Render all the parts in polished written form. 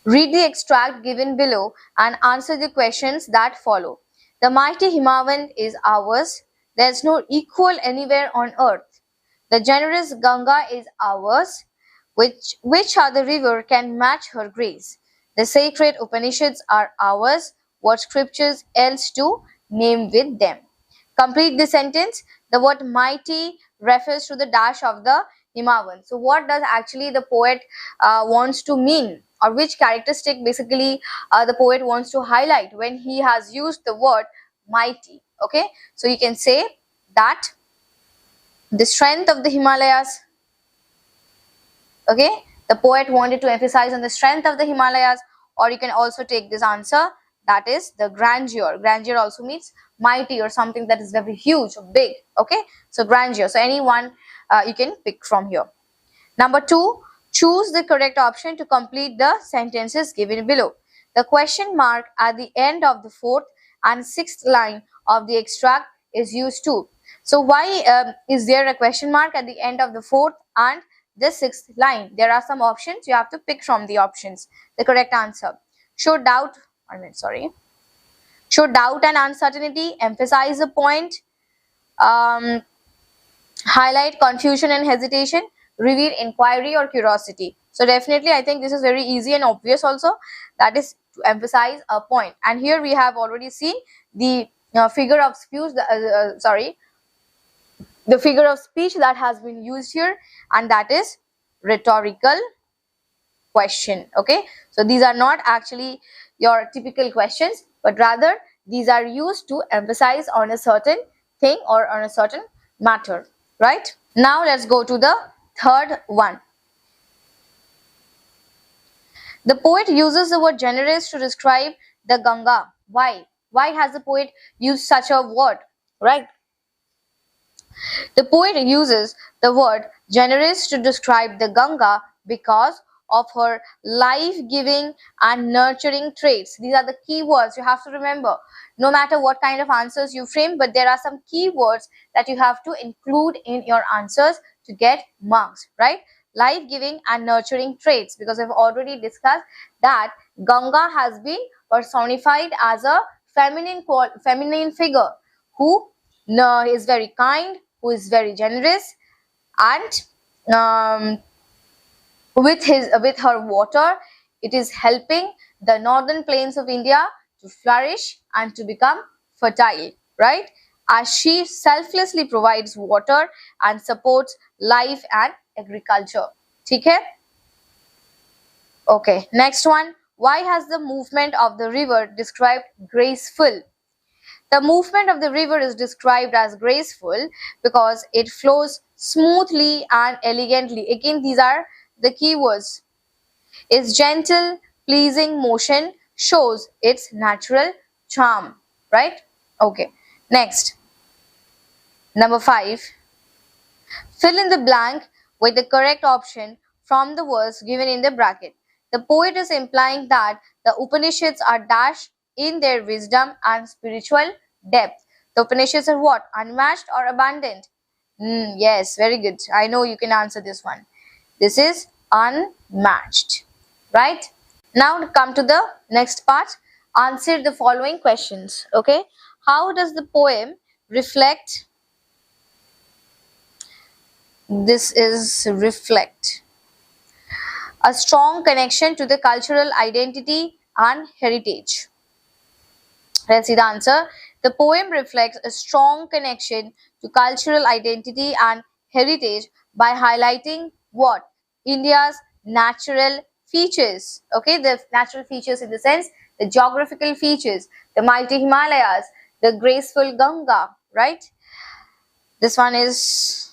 Read the extract given below and answer the questions that follow. The mighty Himavan is ours. There is no equal anywhere on earth. The generous Ganga is ours. Which other river can match her grace? The sacred Upanishads are ours. What scriptures else to name with them? Complete the sentence. The word mighty refers to the dash of the Himavan. So what does actually the poet wants to mean, or which characteristic basically the poet wants to highlight when he has used the word mighty? Okay, so you can say that the strength of the Himalayas. Okay, the poet wanted to emphasize on the strength of the Himalayas, or you can also take this answer, that is the grandeur. Grandeur also means mighty or something that is very huge or big. Okay, so grandeur. So anyone you can pick from here. Number 2, choose the correct option to complete the sentences given below. The question mark at the end of the 4th and 6th line of the extract is used too. So why is there a question mark at the end of the 4th and the 6th line? There are some options. You have to pick from the options the correct answer. Show doubt and uncertainty, emphasize a point, highlight confusion and hesitation, reveal inquiry or curiosity. So definitely I think this is very easy and obvious also, that is to emphasize a point. And here we have already seen the figure of speech, the figure of speech that has been used here, and that is rhetorical question. Okay, so these are not actually your typical questions, but rather these are used to emphasize on a certain thing or on a certain matter, right? Now let's go to the third one. The poet uses the word generous to describe the Ganga. Why has the poet used such a word, right? The poet uses the word generous to describe the Ganga because of her life-giving and nurturing traits. These are the key words you have to remember. No matter what kind of answers you frame, but there are some key words that you have to include in your answers to get marks, right? Life-giving and nurturing traits, because I've already discussed that Ganga has been personified as a feminine figure who is very kind, who is very generous, and with her water, it is helping the northern plains of India to flourish and to become fertile, right? As she selflessly provides water and supports life and agriculture. Okay? Okay, next one. Why has the movement of the river described graceful? The movement of the river is described as graceful because it flows smoothly and elegantly. Again, these are the keywords. Its gentle, pleasing motion shows its natural charm, right? Okay, next. Number 5. Fill in the blank with the correct option from the words given in the bracket. The poet is implying that the Upanishads are dashed in their wisdom and spiritual depth. The Upanishads are what? Unmatched or abundant? Yes, very good. I know you can answer this one. This is unmatched, right? Now come to the next part. Answer the following questions. Okay, how does the poem reflect? This is reflect a strong connection to the cultural identity and heritage. Let's see the answer. The poem reflects a strong connection to cultural identity and heritage by highlighting what? India's natural features. Okay, the natural features in the sense, the geographical features, the mighty Himalayas, the graceful Ganga, right? This one is,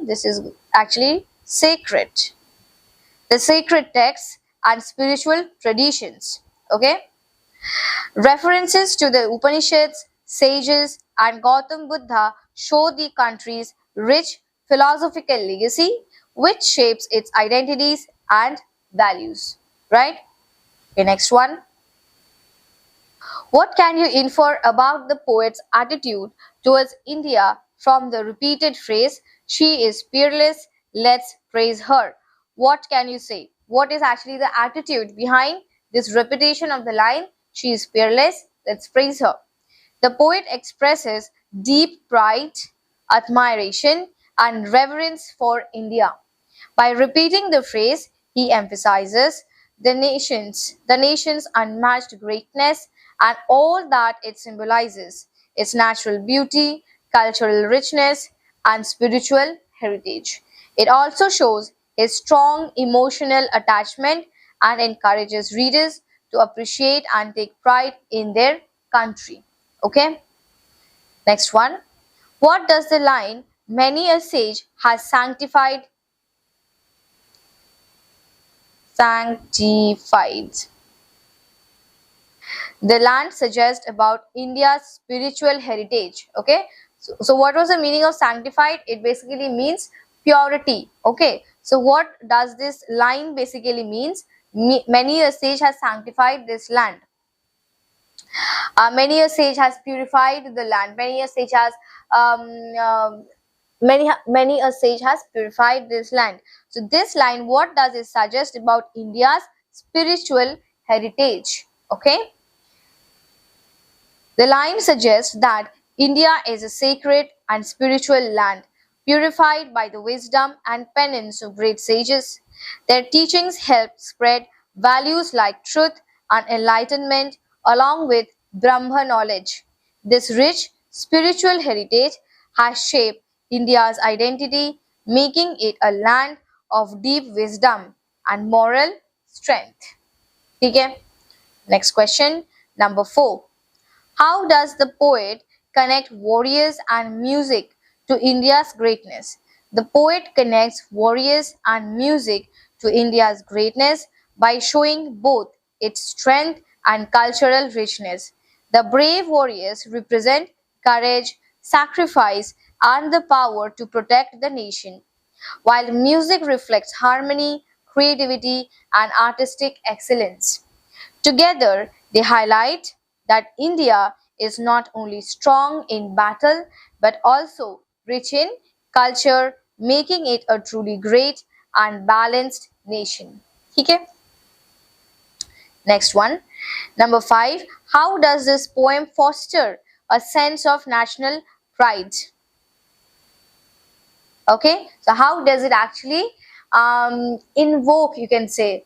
this is actually sacred. The sacred texts and spiritual traditions. Okay. References to the Upanishads, sages, and Gautam Buddha show the country's rich philosophical legacy, which shapes its identities and values. Right? Okay, next one. What can you infer about the poet's attitude towards India from the repeated phrase, "She is peerless, let's praise her"? What can you say? What is actually the attitude behind this repetition of the line, "She is fearless, let's praise her." The poet expresses deep pride, admiration, and reverence for India. By repeating the phrase, he emphasizes the nation's unmatched greatness and all that it symbolizes, its natural beauty, cultural richness, and spiritual heritage. It also shows his strong emotional attachment and encourages readers to appreciate and take pride in their country. Okay, next one. What does the line "Many a sage has sanctified the land" suggest about India's spiritual heritage? Okay, so what was the meaning of sanctified? It basically means purity. Okay, so what does this line basically means? Many a sage has sanctified this land. Many a sage has purified the land. Many a sage has um, um, many a sage has purified this land. So this line, what does it suggest about India's spiritual heritage? Okay, the line suggests that India is a sacred and spiritual land, purified by the wisdom and penance of great sages. Their teachings help spread values like truth and enlightenment along with Brahma knowledge. This rich spiritual heritage has shaped India's identity, making it a land of deep wisdom and moral strength. Okay? Next question, number 4. How does the poet connect warriors and music to India's greatness? The poet connects warriors and music to India's greatness by showing both its strength and cultural richness. The brave warriors represent courage, sacrifice, and the power to protect the nation, while music reflects harmony, creativity, and artistic excellence. Together, they highlight that India is not only strong in battle but also rich in culture, making it a truly great and balanced nation. Okay? Next one. Number 5. How does this poem foster a sense of national pride? Okay, so how does it actually invoke, you can say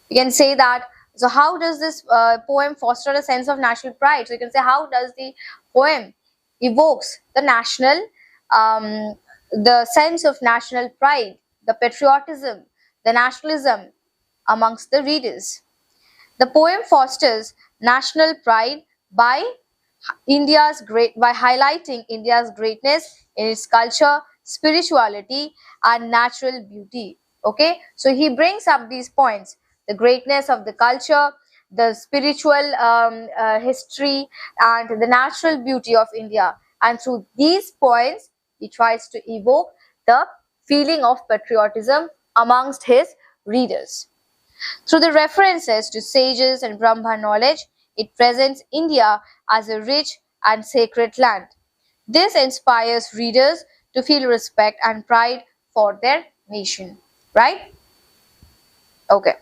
that. So how does this poem foster a sense of national pride? So you can say, how does the poem evokes um, the sense of national pride, the patriotism, the nationalism amongst the readers? The poem fosters national pride by by highlighting India's greatness in its culture, spirituality, and natural beauty. Okay, so he brings up these points: the greatness of the culture, the spiritual history, and the natural beauty of India. And through these points, he tries to evoke the feeling of patriotism amongst his readers. Through the references to sages and Brahma knowledge, it presents India as a rich and sacred land. This inspires readers to feel respect and pride for their nation. Right? Okay.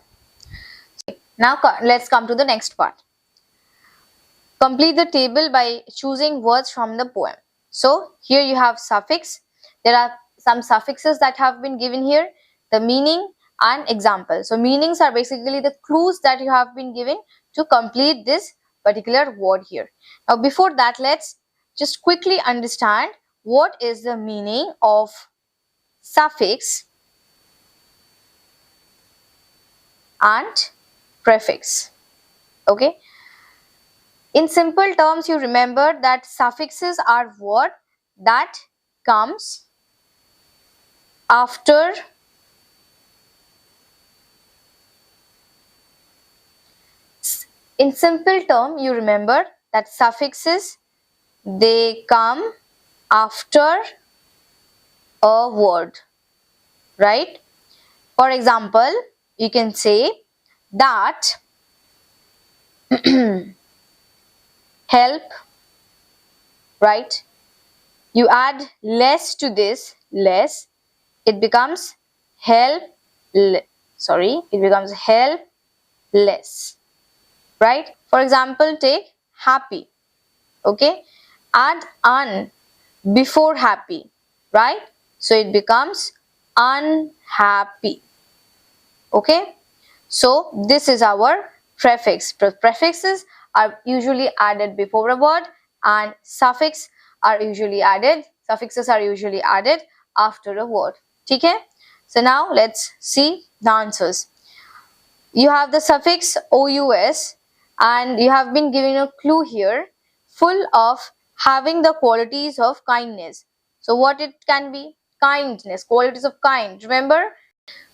Now let's come to the next part. Complete the table by choosing words from the poem. So here you have suffix. There are some suffixes that have been given here. The meaning and example. So meanings are basically the clues that you have been given to complete this particular word here. Now before that, let's just quickly understand what is the meaning of suffix and prefix. Okay. In simple terms, you remember that suffixes are what that comes after in simple term, you remember that suffixes, they come after a word, right? For example, you can say that help, right? You add less to this, less, it becomes helpless. right? For example, take happy, okay? Add un before happy, right? So it becomes unhappy, okay? So this is our prefix. Prefixes are usually added before a word, and suffixes are usually added after a word. Okay? So now let's see the answers. You have the suffix ous, and you have been given a clue here, full of having the qualities of kindness. So what it can be? Kindness, qualities of kind. Remember?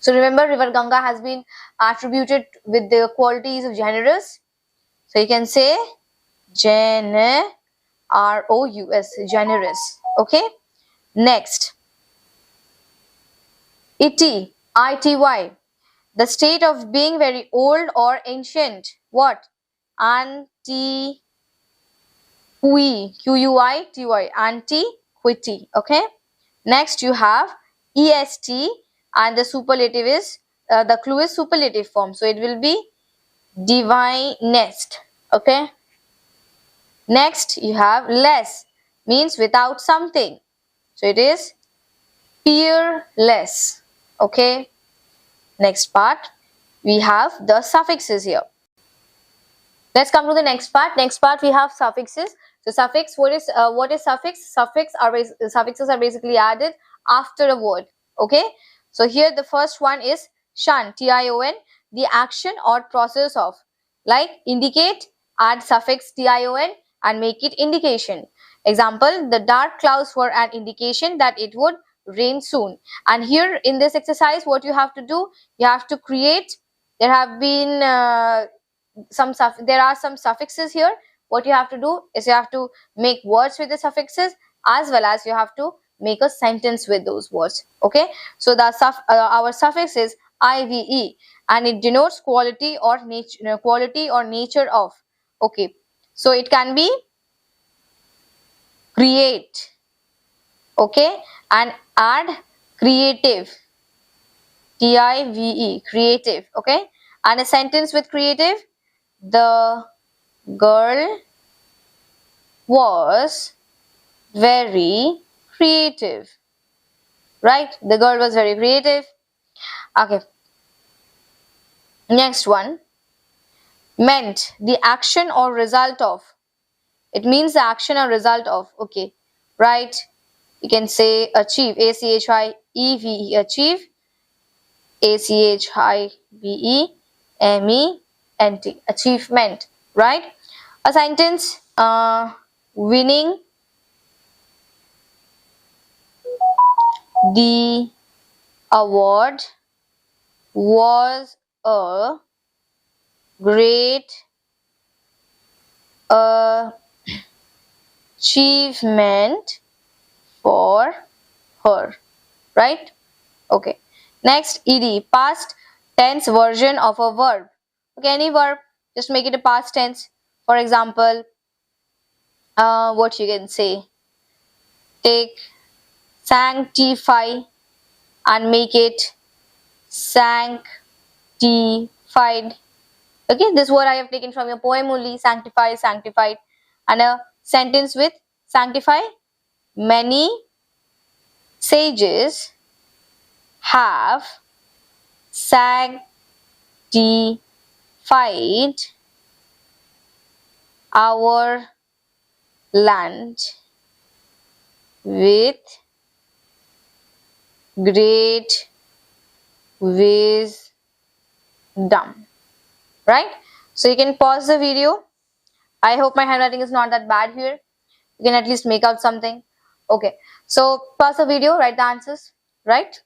So remember, river Ganga has been attributed with the qualities of generous. So you can say generous, generous. Okay. Next, ity, ity, the state of being very old or ancient. What? Antiquity, QUITY, antiquity. Okay. Next, you have est, and the superlative is the clue is superlative form. So it will be divinest. Okay. Next, you have less, means without something. So it is peerless. Okay. Next part, we have the suffixes here. Let's come to the next part. Next part, we have suffixes. So suffix, what is suffix? Suffixes are basically added after a word. Okay. So here the first one is shun, tion, the action or process of. Like indicate, add suffix tion and make it indication. Example, the dark clouds were an indication that it would rain soon. And here in this exercise, what you have to do, you have to create. There have been there are some suffixes here. What you have to do is you have to make words with the suffixes, as well as you have to make a sentence with those words. Okay. So the our suffix is ive, and it denotes quality or nature of. Okay. So it can be create, okay, and add creative, tive, creative. Okay. And a sentence with creative, the girl was very creative, right? The girl was very creative. Okay. Next one, meant, the action or result of. It means the action or result of. Okay, right? You can say achieve, achieve, achieve, achivement, achievement, right? A sentence, winning the award was a great achievement for her, right? Okay. Next, ed, past tense version of a verb. Okay, any verb, just make it a past tense. For example, what you can say, take sanctify and make it sanctified. Okay, this word I have taken from your poem only, sanctify, sanctified. And a sentence with sanctify, many sages have sanctified our land with great wisdom, right? So you can pause the video. I hope my handwriting is not that bad here. You can at least make out something. Okay, so pause the video, write the answers, right?